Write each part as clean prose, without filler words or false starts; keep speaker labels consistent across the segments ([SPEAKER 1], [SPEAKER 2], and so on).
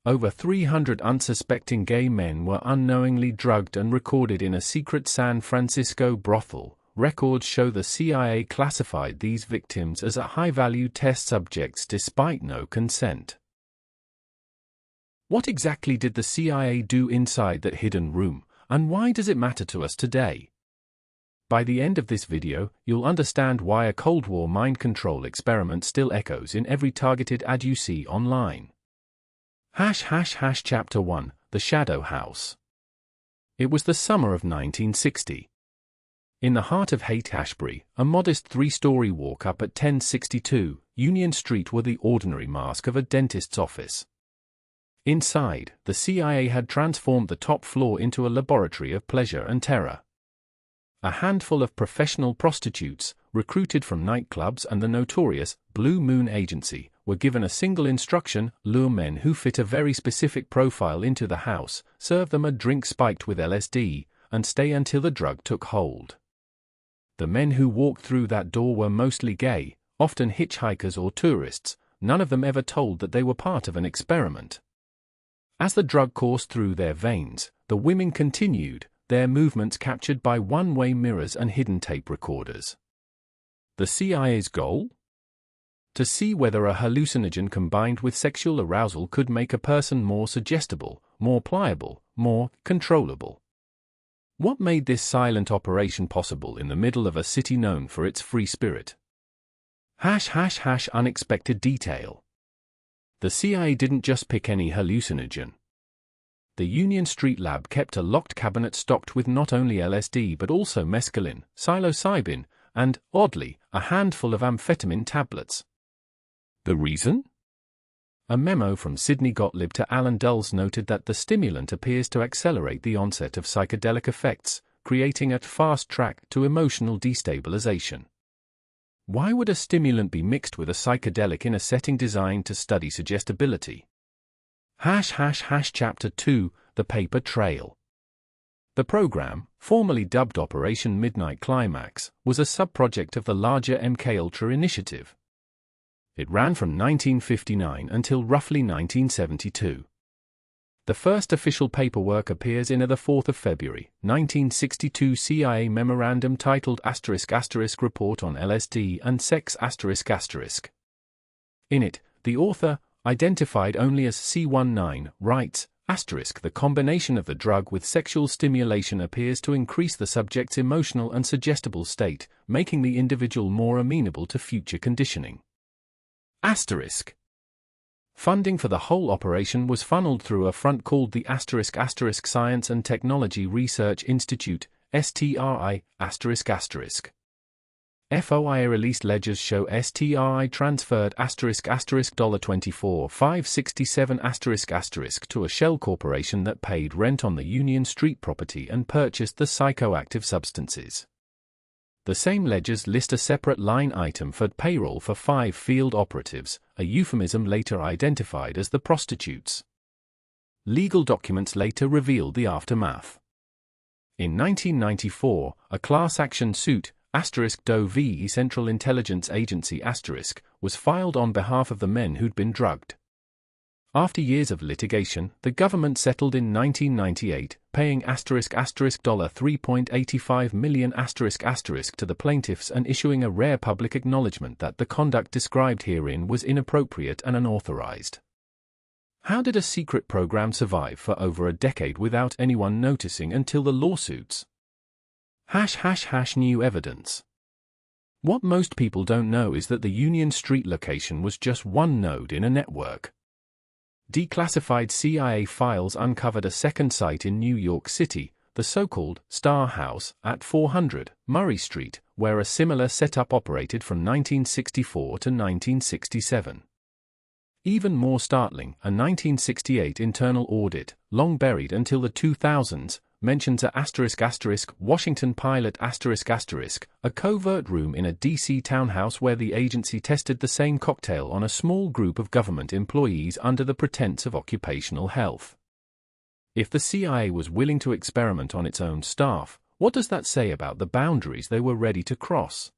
[SPEAKER 1] Over 300 unsuspecting gay men were unknowingly drugged and recorded in a secret San Francisco brothel. Records show the CIA classified these victims as high-value test subjects despite no consent. What exactly did the CIA do inside that hidden room, and why does it matter to us today? By the end of this video, you'll understand why a Cold War mind control experiment still echoes in every targeted ad you see online. Chapter 1: The Shadow House. It was the summer of 1960. In the heart of Haight-Ashbury, a modest three-story walk-up at 1062 Union Street were the ordinary mask of a dentist's office. Inside, the CIA had transformed the top floor into a laboratory of pleasure and terror. A handful of professional prostitutes, recruited from nightclubs and the notorious Blue Moon Agency, were given a single instruction: lure men who fit a very specific profile into the house, serve them a drink spiked with LSD, and stay until the drug took hold. The men who walked through that door were mostly gay, often hitchhikers or tourists, none of them ever told that they were part of an experiment. As the drug coursed through their veins, the women continued, their movements captured by one-way mirrors and hidden tape recorders. The CIA's goal? To see whether a hallucinogen combined with sexual arousal could make a person more suggestible, more pliable, more controllable. What made this silent operation possible in the middle of a city known for its free spirit? Unexpected detail. The CIA didn't just pick any hallucinogen. The Union Street lab kept a locked cabinet stocked with not only LSD but also mescaline, psilocybin, and, oddly, a handful of amphetamine tablets. The reason? A memo from Sidney Gottlieb to Alan Dulles noted that the stimulant appears to accelerate the onset of psychedelic effects, creating a fast track to emotional destabilization. Why would a stimulant be mixed with a psychedelic in a setting designed to study suggestibility? Chapter 2: The Paper Trail. The program, formerly dubbed Operation Midnight Climax, was a sub-project of the larger MKUltra initiative. It ran from 1959 until roughly 1972. The first official paperwork appears in a 4 February 1962 CIA memorandum titled *** Report on LSD and Sex ***. In it, the author, identified only as C19, writes, **The combination of the drug with sexual stimulation appears to increase the subject's emotional and suggestible state, making the individual more amenable to future conditioning. Funding for the whole operation was funneled through a front called the ** Science and Technology Research Institute, STRI, ***. FOIA released ledgers show STRI transferred $24,567 to a shell corporation that paid rent on the Union Street property and purchased the psychoactive substances. The same ledgers list a separate line item for payroll for 5 field operatives, a euphemism later identified as the prostitutes. Legal documents later revealed the aftermath. In 1994, a class action suit, **Doe v. Central Intelligence Agency**, was filed on behalf of the men who'd been drugged. After years of litigation, the government settled in 1998, paying $3.85 million to the plaintiffs and issuing a rare public acknowledgement that the conduct described herein was inappropriate and unauthorized. How did a secret program survive for over a decade without anyone noticing until the lawsuits? New evidence. What most people don't know is that the Union Street location was just one node in a network. Declassified CIA files uncovered a second site in New York City, the so-called Star House, at 400 Murray Street, where a similar setup operated from 1964 to 1967. Even more startling, a 1968 internal audit, long buried until the 2000s, mentions a ** Washington Pilot ***, a covert room in a D.C. townhouse where the agency tested the same cocktail on a small group of government employees under the pretense of occupational health. If the CIA was willing to experiment on its own staff, what does that say about the boundaries they were ready to cross?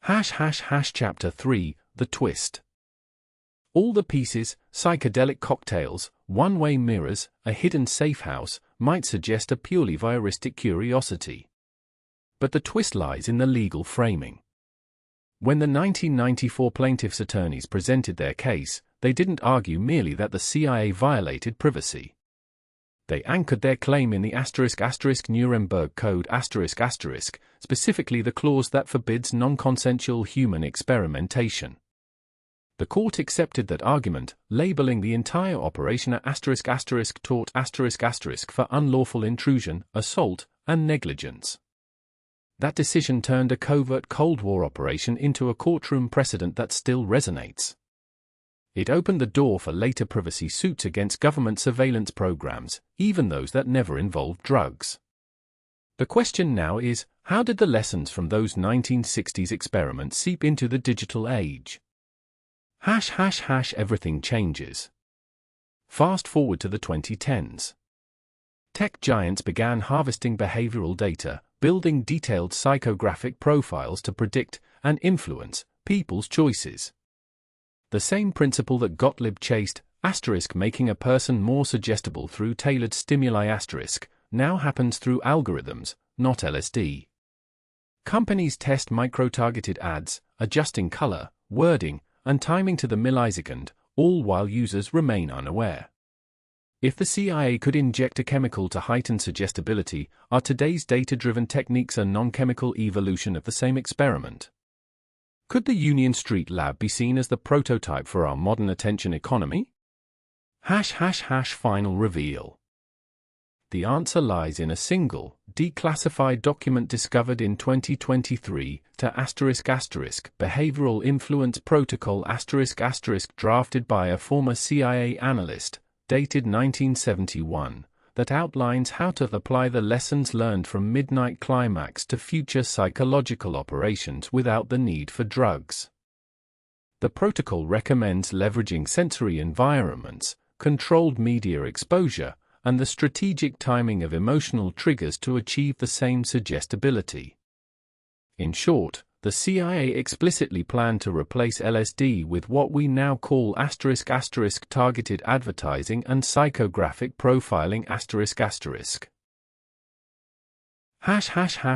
[SPEAKER 1] Chapter 3: The Twist. All the pieces, psychedelic cocktails, one-way mirrors, a hidden safe house, might suggest a purely voyeuristic curiosity. But the twist lies in the legal framing. When the 1994 plaintiffs' attorneys presented their case, they didn't argue merely that the CIA violated privacy. They anchored their claim in the *** Nuremberg Code ***, specifically the clause that forbids non-consensual human experimentation. The court accepted that argument, labeling the entire operation a *** tort *** for unlawful intrusion, assault, and negligence. That decision turned a covert Cold War operation into a courtroom precedent that still resonates. It opened the door for later privacy suits against government surveillance programs, even those that never involved drugs. The question now is, how did the lessons from those 1960s experiments seep into the digital age? Everything changes. Fast forward to the 2010s. Tech giants began harvesting behavioral data, building detailed psychographic profiles to predict and influence people's choices. The same principle that Gottlieb chased, making a person more suggestible through tailored stimuli now happens through algorithms, not LSD. Companies test micro-targeted ads, adjusting color, wording, and timing to the millisecond, all while users remain unaware. If the CIA could inject a chemical to heighten suggestibility, are today's data-driven techniques a non-chemical evolution of the same experiment? Could the Union Street Lab be seen as the prototype for our modern attention economy? Final reveal. The answer lies in a single, declassified document discovered in 2023 to *** Behavioral Influence Protocol *** drafted by a former CIA analyst, dated 1971, that outlines how to apply the lessons learned from Midnight Climax to future psychological operations without the need for drugs. The protocol recommends leveraging sensory environments, controlled media exposure, and the strategic timing of emotional triggers to achieve the same suggestibility. In short, the CIA explicitly planned to replace LSD with what we now call *** targeted advertising and psychographic profiling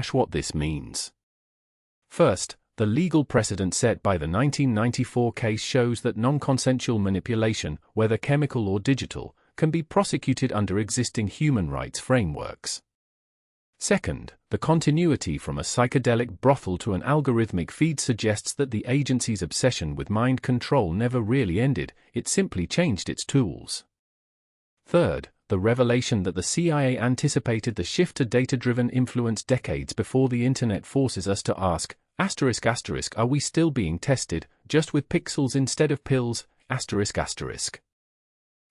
[SPEAKER 1] ***. What this means. First, the legal precedent set by the 1994 case shows that non-consensual manipulation, whether chemical or digital, can be prosecuted under existing human rights frameworks. Second, the continuity from a psychedelic brothel to an algorithmic feed suggests that the agency's obsession with mind control never really ended, it simply changed its tools. Third, the revelation that the CIA anticipated the shift to data-driven influence decades before the Internet forces us to ask, ***, are we still being tested, just with pixels instead of pills, ***.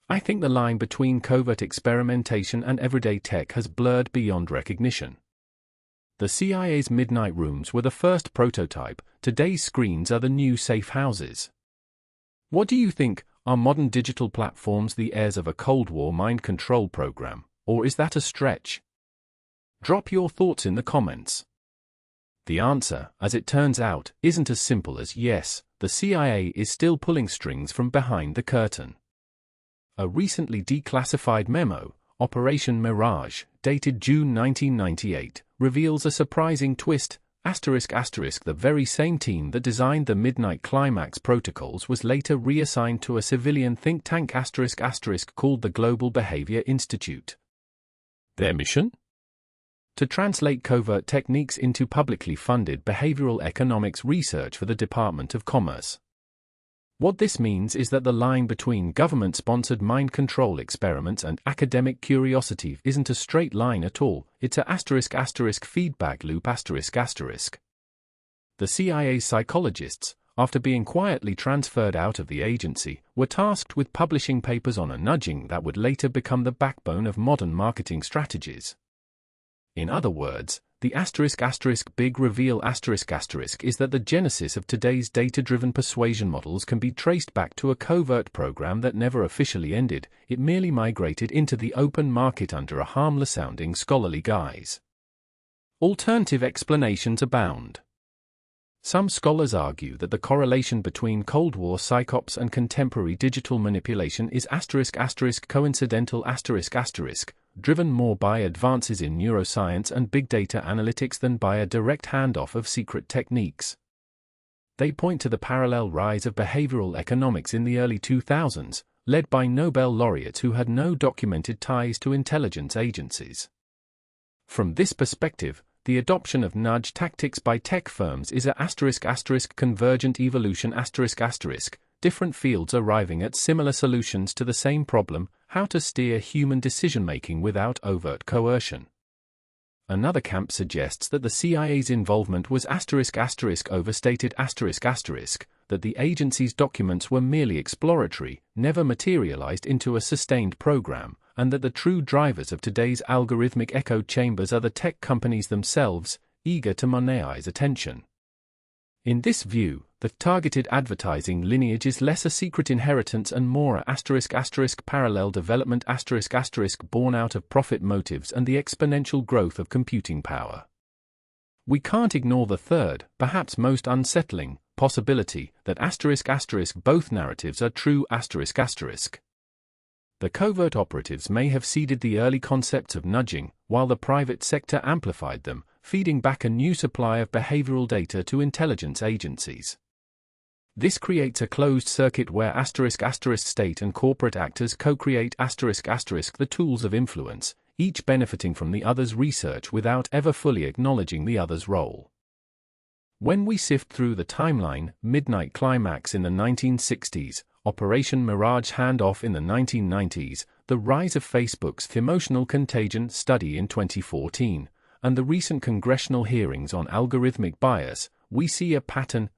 [SPEAKER 1] I think the line between covert experimentation and everyday tech has blurred beyond recognition. The CIA's midnight rooms were the first prototype, today's screens are the new safe houses. What do you think, are modern digital platforms the heirs of a Cold War mind control program, or is that a stretch? Drop your thoughts in the comments. The answer, as it turns out, isn't as simple as yes, the CIA is still pulling strings from behind the curtain. A recently declassified memo, Operation Mirage, dated June 1998, reveals a surprising twist, ***. The very same team that designed the Midnight Climax protocols was later reassigned to a civilian think tank *** called the Global Behavior Institute. Their mission? To translate covert techniques into publicly funded behavioral economics research for the Department of Commerce. What this means is that the line between government-sponsored mind control experiments and academic curiosity isn't a straight line at all, it's a *** feedback loop ***. The CIA's psychologists, after being quietly transferred out of the agency, were tasked with publishing papers on a nudging that would later become the backbone of modern marketing strategies. In other words, the *** big reveal *** is that the genesis of today's data-driven persuasion models can be traced back to a covert program that never officially ended, it merely migrated into the open market under a harmless-sounding scholarly guise. Alternative explanations abound. Some scholars argue that the correlation between Cold War psychops and contemporary digital manipulation is coincidental driven more by advances in neuroscience and big data analytics than by a direct handoff of secret techniques. They point to the parallel rise of behavioral economics in the early 2000s, led by Nobel laureates who had no documented ties to intelligence agencies. From this perspective, the adoption of nudge tactics by tech firms is a convergent evolution different fields arriving at similar solutions to the same problem, how to steer human decision-making without overt coercion. Another camp suggests that the CIA's involvement was overstated that the agency's documents were merely exploratory, never materialized into a sustained program, and that the true drivers of today's algorithmic echo chambers are the tech companies themselves, eager to monetize attention. In this view, the targeted advertising lineage is less a secret inheritance and more a parallel development born out of profit motives and the exponential growth of computing power. We can't ignore the third, perhaps most unsettling, possibility that both narratives are true . The covert operatives may have seeded the early concepts of nudging, while the private sector amplified them, feeding back a new supply of behavioral data to intelligence agencies. This creates a closed circuit where state and corporate actors co-create the tools of influence, each benefiting from the other's research without ever fully acknowledging the other's role. When we sift through the timeline, Midnight Climax in the 1960s, Operation Mirage Handoff in the 1990s, the rise of Facebook's emotional contagion study in 2014, and the recent congressional hearings on algorithmic bias, we see a pattern,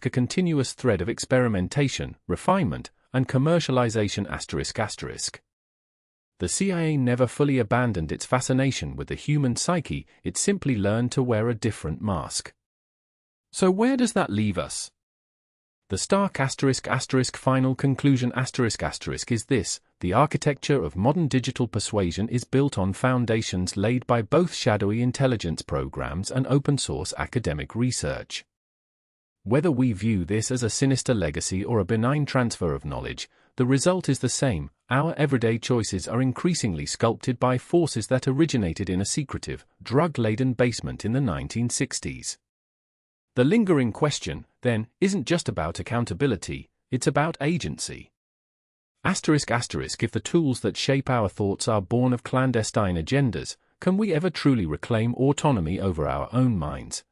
[SPEAKER 1] a continuous thread of experimentation, refinement, and commercialization ***. The CIA never fully abandoned its fascination with the human psyche, it simply learned to wear a different mask. So where does that leave us? The stark final conclusion is this: the architecture of modern digital persuasion is built on foundations laid by both shadowy intelligence programs and open-source academic research. Whether we view this as a sinister legacy or a benign transfer of knowledge, the result is the same: our everyday choices are increasingly sculpted by forces that originated in a secretive, drug-laden basement in the 1960s. The lingering question, then, isn't just about accountability, it's about agency. If the tools that shape our thoughts are born of clandestine agendas, can we ever truly reclaim autonomy over our own minds?